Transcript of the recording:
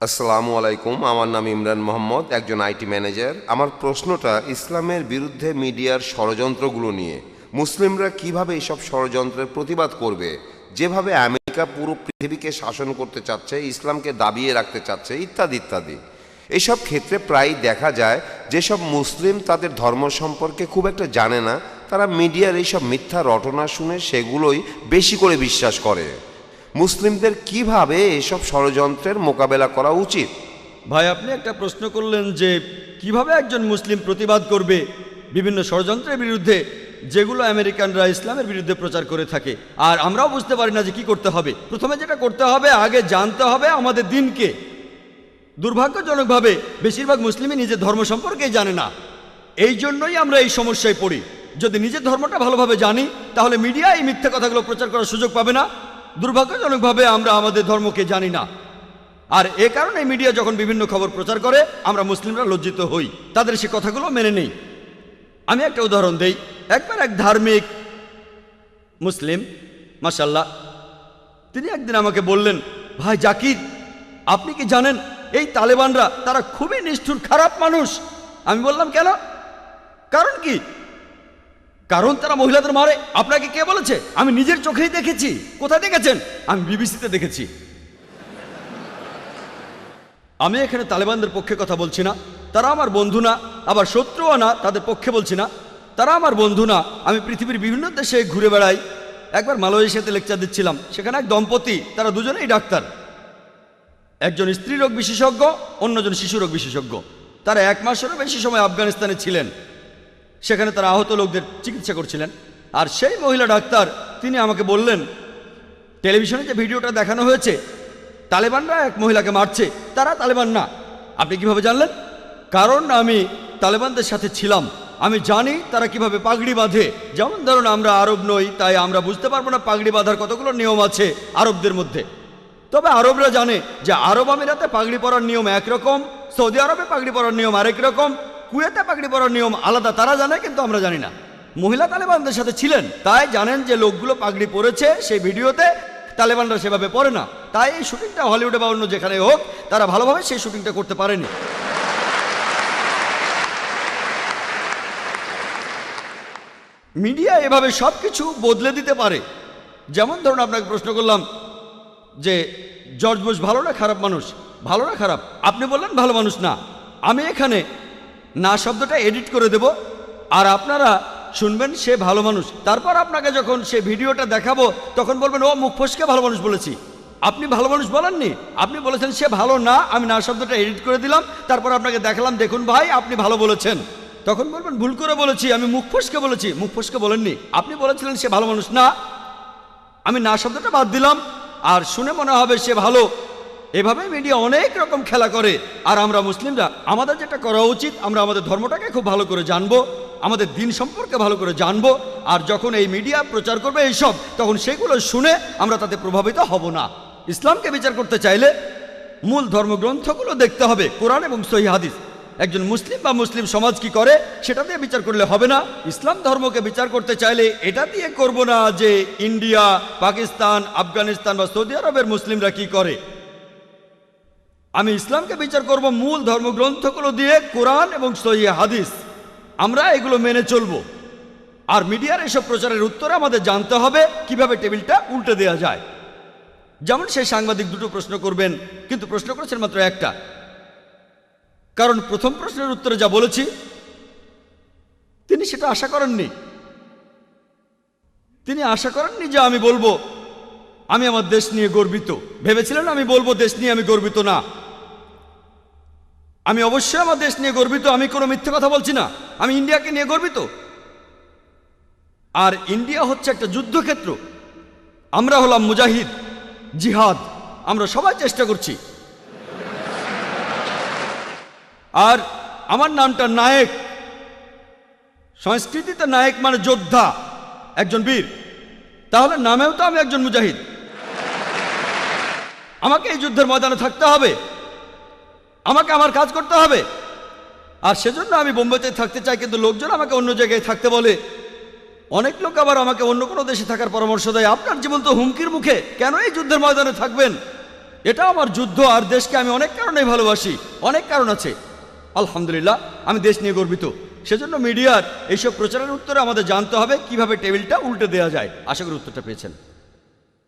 আসসালামু আলাইকুম। আমার নাম ইমরান মোহাম্মদ, একজন আইটি ম্যানেজার। আমার প্রশ্নটা ইসলামের বিরুদ্ধে মিডিয়ার ষড়যন্ত্রগুলো নিয়ে। মুসলিমরা কিভাবে এসব ষড়যন্ত্রের প্রতিবাদ করবে? যেভাবে আমেরিকা পুরো পৃথিবীকে শাসন করতে চাচ্ছে, ইসলামকে দাবিয়ে রাখতে চাচ্ছে, ইত্যাদি ইত্যাদি। এইসব ক্ষেত্রে প্রায়ই দেখা যায় যেসব মুসলিম তাদের ধর্ম সম্পর্কে খুব একটা জানে না, তারা মিডিয়ার এইসব মিথ্যা রটনা শুনে সেগুলোই বেশি করে বিশ্বাস করে। মুসলিমদের কিভাবে এসব ষড়যন্ত্রের মোকাবেলা করা উচিত? ভাই, আপনি একটা প্রশ্ন করলেন যে কিভাবে একজন মুসলিম প্রতিবাদ করবে বিভিন্ন ষড়যন্ত্রের বিরুদ্ধে যেগুলো আমেরিকানরা ইসলামের বিরুদ্ধে প্রচার করে থাকে, আর আমরাও বুঝতে পারি না যে কি করতে হবে। প্রথমে যেটা করতে হবে, আগে জানতে হবে আমাদের দিনকে। দুর্ভাগ্যজনকভাবে বেশিরভাগ মুসলিমই নিজের ধর্ম সম্পর্কেই জানে না। এই জন্যই আমরা এই সমস্যায় পড়ি। যদি নিজের ধর্মটা ভালোভাবে জানি, তাহলে মিডিয়া এই মিথ্যা কথাগুলো প্রচার করার সুযোগ পাবে না। দুর্ভাগ্যজনকভাবে আমরা আমাদের ধর্মকে জানি না, আর এ কারণে মিডিয়া যখন বিভিন্ন খবর প্রচার করে আমরা মুসলিমরা লজ্জিত হই, তাদের সে কথাগুলো মেনে নেই। আমি একটা উদাহরণ দেই। একবার এক ধার্মিক মুসলিম, মাশাআল্লাহ, তিনি একদিন আমাকে বললেন, ভাই জাকির, আপনি কি জানেন এই তালেবানরা তারা খুবই নিষ্ঠুর, খারাপ মানুষ। আমি বললাম, কেন? কারণ কি? কারণ তারা মহিলাদের মারে। আপনাকে কে বলেছে? আমি নিজের চোখেই দেখেছি। কোথায় দেখেছেন? আমি বিবিসিতে দেখেছি। আমি এখানে তালেবানদের পক্ষে কথা বলছি না, তারা আমার বন্ধু না, আবার শত্রুও না, তাদের পক্ষে বলছি না। তারা আমার বন্ধু না। আমি পৃথিবীর বিভিন্ন দেশে ঘুরে বেড়াই। একবার মালয়েশিয়াতে লেকচার দিচ্ছিলাম, সেখানে এক দম্পতি, তারা দুজনেই ডাক্তার। একজন স্ত্রী রোগ বিশেষজ্ঞ, অন্যজন শিশু রোগ বিশেষজ্ঞ। তারা 1 মাসেরও বেশি সময় আফগানিস্তানে ছিলেন। সেখানে তারা আহত লোকদের চিকিৎসা করছিলেন। আর সেই মহিলা ডাক্তার, তিনি আমাকে বললেন, টেলিভিশনে যে ভিডিওটা দেখানো হয়েছে, তালেবানরা এক মহিলাকে মারছে, তারা তালেবান না। আপনি কিভাবে জানলেন? কারণ আমি তালেবানদের সাথে ছিলাম। আমি জানি তারা কিভাবে পাগড়ি বাঁধে। যেমন ধরুন, আমরা আরব নই, তাই আমরা বুঝতে পারবো না পাগড়ি বাঁধার কতগুলো নিয়ম আছে আরবদের মধ্যে। তবে আরবরা জানে যে আরব আমিরাতে পাগড়ি পরার নিয়ম একরকম, সৌদি আরবে পাগড়ি পরার নিয়ম আরেক রকম, কুয়েতে পাগড়ি পরার নিয়ম আলাদা। তারা জানে, কিন্তু আমরা জানি না। মহিলা তালেবানদের সাথে ছিলেন, তাই জানেন যে লোকগুলো পাগড়ি পরেছে সেই ভিডিওতে, তালেবানরা সেভাবে পরে না। তাই এই শুটিংটা হলিউডে বা অন্য যেখানে হোক, তারা ভালোভাবে সেই শুটিংটা করতে পারেনি। মিডিয়া এভাবে সব কিছু বদলে দিতে পারে। যেমন ধরুন, আপনাকে প্রশ্ন করলাম যে জর্জ বুশ ভালো না খারাপ মানুষ? ভালো না খারাপ? আপনি বললেন ভালো মানুষ না। আমি এখানে না শব্দটা এডিট করে দেব, আর আপনারা শুনবেন সে ভালো মানুষ। তারপর আপনাকে যখন সে ভিডিওটা দেখাবো, তখন বলবেন, ও মুখ ফসকে ভালো মানুষ বলেছি। আপনি ভালো মানুষ বলেননি, আপনি বলেছেন সে ভালো না। আমি না শব্দটা এডিট করে দিলাম, তারপর আপনাকে দেখালাম, দেখুন ভাই, আপনি ভালো বলেছেন। তখন বলবেন, ভুল করে বলেছি, আমি মুখ ফসকে বলেছি। মুখ ফসকে বলেননি, আপনি বলেছিলেন সে ভালো মানুষ না। আমি না শব্দটা বাদ দিলাম, আর শুনে মনে হবে সে ভালো। এভাবে মিডিয়া অনেক রকম খেলা করে। আর আমরা মুসলিমরা, আমাদের যেটা করা উচিত, আমরা আমাদের ধর্মটাকে খুব ভালো করে জানবো, আমাদের দিন সম্পর্কে ভালো করে জানবো। আর যখন এই মিডিয়া প্রচার করবে এইসব, তখন সেগুলো শুনে আমরা তাতে প্রভাবিত হব না। ইসলামকে বিচার করতে চাইলে মূল ধর্মগ্রন্থগুলো দেখতে হবে, কোরআন এবং সহিহ হাদিস। একজন মুসলিম বা মুসলিম সমাজ কি করে সেটা দিয়ে বিচার করলে হবে না। ইসলাম ধর্মকে বিচার করতে চাইলে এটা দিয়ে করব না যে ইন্ডিয়া, পাকিস্তান, আফগানিস্তান বা সৌদি আরবের মুসলিমরা কি করে। আমি ইসলামকে বিচার করব মূল ধর্মগ্রন্থগুলো দিয়ে, কোরআন এবং সহিহ হাদিস। আমরা এগুলো মেনে চলব। আর মিডিয়ার এসব প্রচারের উত্তরে আমাদের জানতে হবে কিভাবে টেবিলটা উল্টে দেওয়া যায়। যেমন সেই সাংবাদিক দুটো প্রশ্ন করবেন, কিন্তু প্রশ্ন করেছেন মাত্র একটা। কারণ প্রথম প্রশ্নের উত্তরে যা বলেছি, তিনি সেটা আশা করেননি। তিনি আশা করেননি যে আমি বলবো আমি আমার দেশ নিয়ে গর্বিত। ভেবেছিলেন আমি বলবো দেশ নিয়ে আমি গর্বিত না। আমি অবশ্যই আমার দেশ নিয়ে গর্বিত, আমি কোনো মিথ্যে কথা বলছি না। আমি ইন্ডিয়াকে নিয়ে গর্বিত। আর ইন্ডিয়া হচ্ছে একটা যুদ্ধক্ষেত্র। আমরা হলাম মুজাহিদ, জিহাদ, আমরা সবাই চেষ্টা করছি। আর আমার নামটা নায়েক। সংস্কৃতিতে নায়েক মানে যোদ্ধা, একজন বীর। তাহলে নামেও তো আমি একজন মুজাহিদ। আমাকে এই যুদ্ধের ময়দানে থাকতে হবে, আমাকে আমার কাজ করতে হবে। আর সেজন্য আমি বোম্বেতে থাকতে চাই, কিন্তু লোকজন আমাকে অন্য জায়গায় থাকতে বলে। অনেক লোক আবার আমাকে অন্য কোনো দেশে থাকার পরামর্শ দেয়। আপনার জীবন তো হুমকির মুখে, কেন এই যুদ্ধের ময়দানে থাকবেন? এটা আমার যুদ্ধ, আর দেশকে আমি অনেক কারণেই ভালোবাসি, অনেক কারণ আছে। আলহামদুলিল্লাহ, আমি দেশ নিয়ে গর্বিত। সেজন্য মিডিয়ার এইসব প্রচারের উত্তরে আমাদের জানতে হবে কিভাবে টেবিলটা উল্টে দেওয়া যায়। আশা করি উত্তরটা পেয়েছেন।